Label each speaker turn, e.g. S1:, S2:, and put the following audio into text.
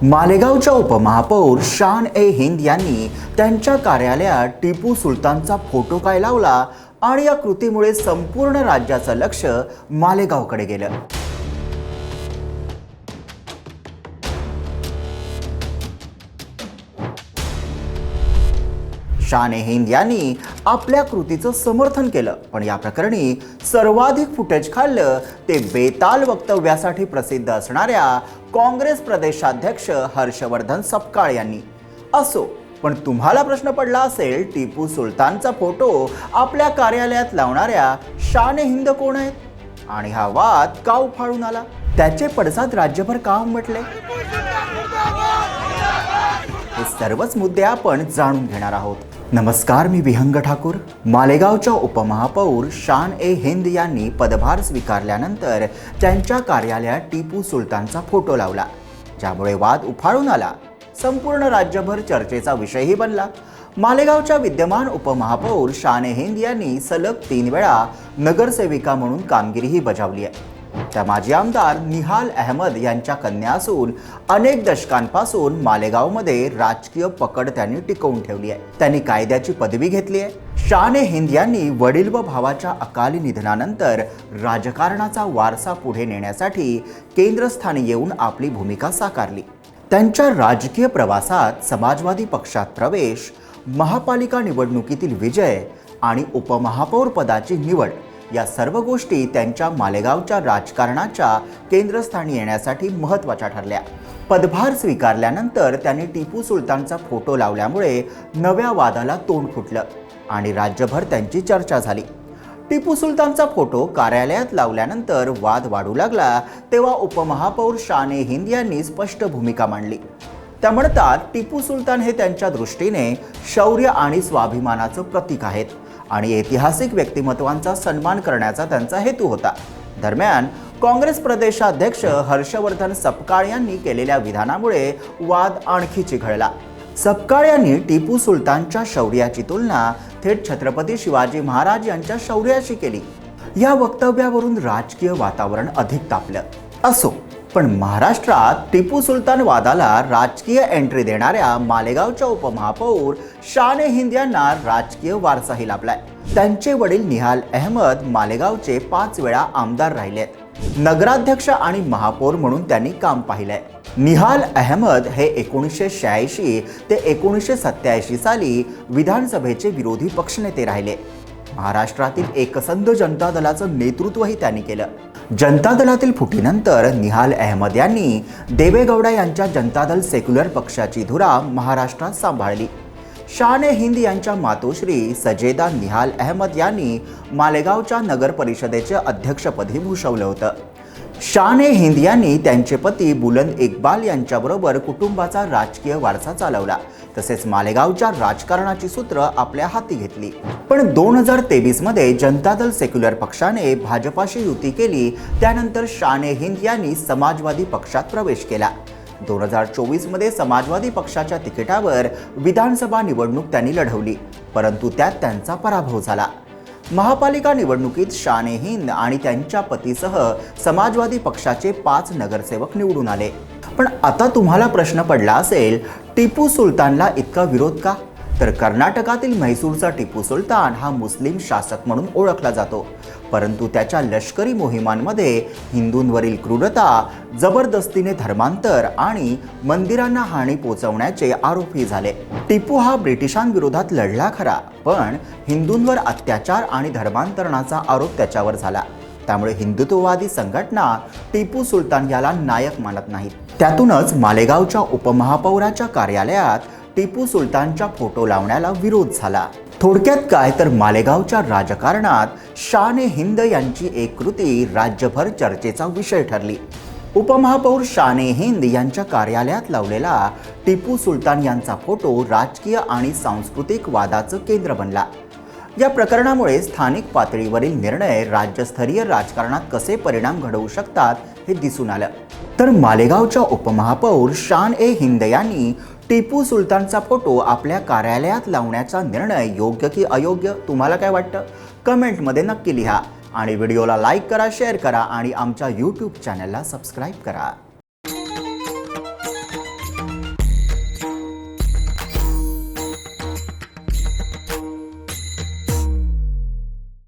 S1: मालेगावच्या उपमहापौर शान ए हिंद यांनी त्यांच्या कार्यालयात टिपू सुलतानचा फोटो काय लावला आणि या कृतीमुळे संपूर्ण राज्याचं लक्ष मालेगावकडे गेलं। शान ए हिंद यांनी आपल्या कृतीचं समर्थन केलं, पण या प्रकरणी सर्वाधिक फुटेज खाल्लं ते बेताल वक्तव्यासाठी प्रसिद्ध असणाऱ्या काँग्रेस प्रदेशाध्यक्ष हर्षवर्धन सपकाळ यांनी। असो, पण तुम्हाला प्रश्न पडला असेल, टिपू सुलतानचा फोटो आपल्या कार्यालयात लावणाऱ्या शान ए हिंद कोण आहेत आणि हा वाद का उफाळून आला, त्याचे पडसाद राज्यभर का उमटले, हे सर्वच मुद्दे आपण जाणून घेणार आहोत। नमस्कार, मी विहंग ठाकूर। मालेगावच्या उपमहापौर शान ए हिंद यांनी पदभार स्वीकारल्यानंतर त्यांच्या कार्यालयात टिपू सुलतानचा फोटो लावला, ज्यामुळे वाद उफाळून आला। संपूर्ण राज्यभर चर्चेचा विषयही बनला। मालेगावच्या विद्यमान उपमहापौर शान ए हिंद यांनी सलग 3 वेळा नगरसेविका म्हणून कामगिरीही बजावली आहे। त्या माजी आमदार निहाल अहमद यांच्या कन्या असून अनेक दशकांपासून मालेगावमध्ये राजकीय पकड त्यांनी टिकवून ठेवली आहे। त्यांनी कायद्याची पदवी घेतली आहे। शान ए हिंद यांनी वडील व भावाच्या अकाली निधनानंतर राजकारणाचा वारसा पुढे नेण्यासाठी केंद्रस्थानी येऊन आपली भूमिका साकारली। त्यांच्या राजकीय प्रवासात समाजवादी पक्षात प्रवेश, महापालिका निवडणुकीतील विजय आणि उपमहापौर पदाची निवड या सर्व गोष्टी त्यांच्या मालेगावच्या राजकारणाच्या केंद्रस्थानी येण्यासाठी महत्त्वाच्या ठरल्या। पदभार स्वीकारल्यानंतर त्यांनी टिपू सुलतानचा फोटो लावल्यामुळे नव्या वादाला तोंड फुटलं आणि राज्यभर त्यांची चर्चा झाली। टिपू सुलतानचा फोटो कार्यालयात लावल्यानंतर वाद वाढू लागला, तेव्हा उपमहापौर शान ए हिंद यांनी स्पष्ट भूमिका मांडली। त्या म्हणतात, टिपू सुलतान हे त्यांच्या दृष्टीने शौर्य आणि स्वाभिमानाचं प्रतीक आहेत आणि ऐतिहासिक व्यक्तिमत्वांचा सन्मान करण्याचा त्यांचा हेतू होता। दरम्यान काँग्रेस प्रदेशाध्यक्ष हर्षवर्धन सपकाळ यांनी केलेल्या विधानामुळे वाद आणखी चिघळला। सपकाळ यांनी टिपू सुलतानच्या शौर्याची तुलना थेट छत्रपती शिवाजी महाराज यांच्या शौर्याशी केली। या वक्तव्यावरून राजकीय वातावरण अधिक तापलं। असो, पण महाराष्ट्रात टिपू सुलतान वादाला राजकीय एंट्री देणाऱ्या मालेगावच्या उपमहापौर शान ए हिंद यांना राजकीय वारसाही लाभलाय। त्यांचे वडील निहाल अहमद मालेगावचे 5 वेळा आमदार राहिलेत। नगराध्यक्ष आणि महापौर म्हणून त्यांनी काम पाहिलंय। निहाल अहमद हे 1986 ते 1987 साली विधानसभेचे विरोधी पक्षनेते राहिले। महाराष्ट्रातील एकसंध जनता दलाचं नेतृत्वही त्यांनी केलं। जनता दलातील फुटीनंतर निहाल अहमद यांनी देवेगौडा यांच्या जनता दल सेक्युलर पक्षाची धुरा महाराष्ट्रात सांभाळली। शान ए हिंद यांच्या मातोश्री सजेदा निहाल अहमद यांनी मालेगावच्या नगर परिषदेचे अध्यक्षपदी भूषवलं होतं। शान ए हिंद यांनी त्यांचे पती बुलंद इक्बाल यांच्याबरोबर कुटुंबाचा राजकीय वारसा चालवला, तसेच मालेगावच्या राजकारणाची सूत्र आपल्या हाती घेतली। पण 2023 मध्ये जनता दल सेक्युलर पक्षाने भाजपाशी युती केली। त्यानंतर शान ए हिंद यांनी समाजवादी पक्षात प्रवेश केला। 2024 मध्ये समाजवादी पक्षाच्या तिकिटावर विधानसभा निवडणूक त्यांनी लढवली, परंतु त्यात त्यांचा पराभव झाला। महापालिका निवडणुकीत शान ए हिंद आणि त्यांच्या पतीसह समाजवादी पक्षाचे 5 नगरसेवक निवडून आले। पण आता तुम्हाला प्रश्न पडला असेल, टिपू सुलतानला इतका विरोध का? तर कर्नाटकातील म्हैसूरचा टिपू सुलतान हा मुस्लिम शासक म्हणून ओळखला जातो, परंतु त्याच्या लष्करी मोहिमांमध्ये हिंदूंवरील क्रूरता, जबरदस्तीने धर्मांतर आणि मंदिरांना हानी पोहोचवण्याचे आरोपही झाले। टिपू हा ब्रिटिशांविरोधात लढला खरा, पण हिंदूंवर अत्याचार आणि धर्मांतरणाचा आरोप त्याच्यावर झाला। त्यामुळे हिंदुत्ववादी संघटना टिपू सुलतान याला नायक मानत नाहीत। त्यातूनच मालेगावच्या उपमहापौराच्या कार्यालयात टिपू सुलतानच्या फोटो लावण्याला विरोध झाला। थोडक्यात काय, तर मालेगावच्या राजकारणात शान ए हिंद यांची एक कृती राज्यभर चर्चेचा विषय ठरली। उपमहापौर शान ए हिंद यांच्या कार्यालयात लावलेला टिपू सुलतान यांचा फोटो राजकीय आणि सांस्कृतिक वादाचं केंद्र बनला। या प्रकरणामुळे स्थानिक पातळीवरील निर्णय राज्यस्तरीय राजकारणात कसे परिणाम घडवू शकतात हे दिसून आलं। तर मालेगावच्या उपमहापौर शान ए हिंद यांनी टिपू सुलतानचा फोटो आपल्या कार्यालयात लावण्याचा निर्णय योग्य की अयोग्य, तुम्हाला काय वाटतं? कमेंटमध्ये नक्की लिहा आणि व्हिडिओला लाईक करा, शेअर करा आणि आमच्या YouTube चॅनलला सबस्क्राईब करा।